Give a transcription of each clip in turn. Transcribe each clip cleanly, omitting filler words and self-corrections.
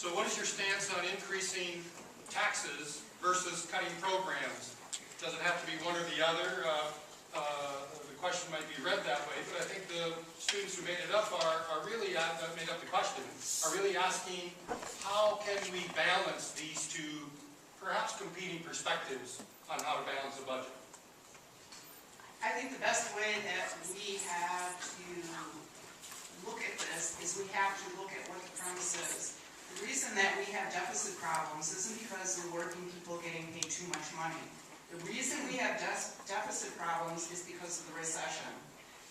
So what is your stance on increasing taxes versus cutting programs? Does it have to be one or the other? The question might be read that way, but I think the students who made it up are really, made up the question, are really asking how can we balance these two perhaps competing perspectives on how to balance a budget? I think the best way that we have to look at this is we have to look at what the premise is. The reason that we have deficit problems isn't because we're working people getting paid too much money. The reason we have deficit problems is because of the recession.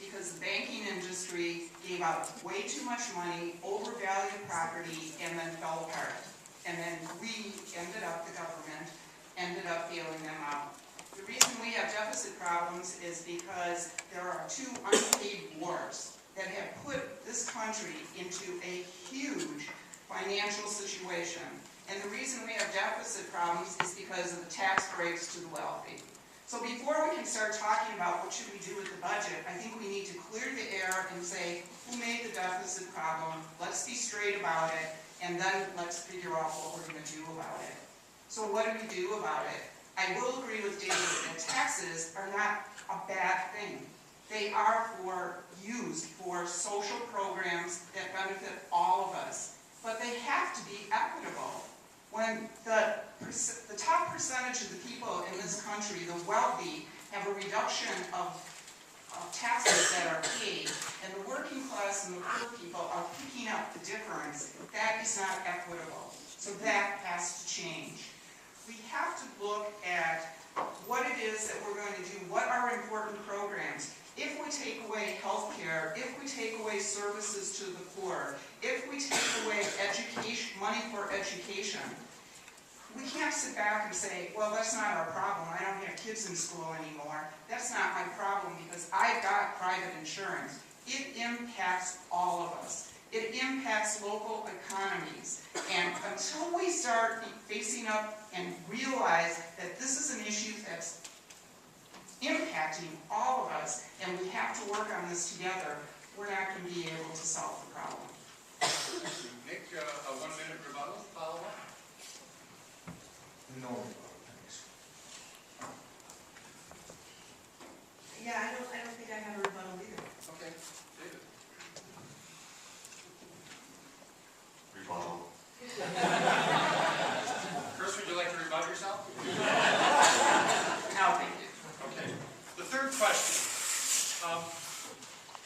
Because the banking industry gave out way too much money, overvalued property, and then fell apart. And then we ended up, the government, ended up bailing them out. The reason we have deficit problems is because there are two unpaid wars that have put this country into a huge financial situation. And the reason we have deficit problems is because of the tax breaks to the wealthy. So before we can start talking about what should we do with the budget, I think we need to clear the air and say, who made the deficit problem? Let's be straight about it, and then let's figure out what we're going to do about it. So what do we do about it? I will agree with David that taxes are not a bad thing. They are used for social programs that benefit all of us. But they have to be equitable. When the top percentage of the people in this country, the wealthy, have a reduction of taxes that are paid, and the working class and the poor people are picking up the difference, that is not equitable. So that has to change. We have to look at what it is that we're going to do, what are important programs. If we take away health care, if we take away services to the poor, if we take away education, money for education, we can't sit back and say, well, that's not our problem. I don't have kids in school anymore. That's not my problem because I've got private insurance. It impacts all of us. It impacts local economies. And until we start facing up and realize that this is an issue that's impacting all of us, and we have to work on this together, we're not going to be able to solve the problem. Nick, a 1-minute rebuttal, follow-up? No rebuttal, thanks. Yeah, I don't think I have a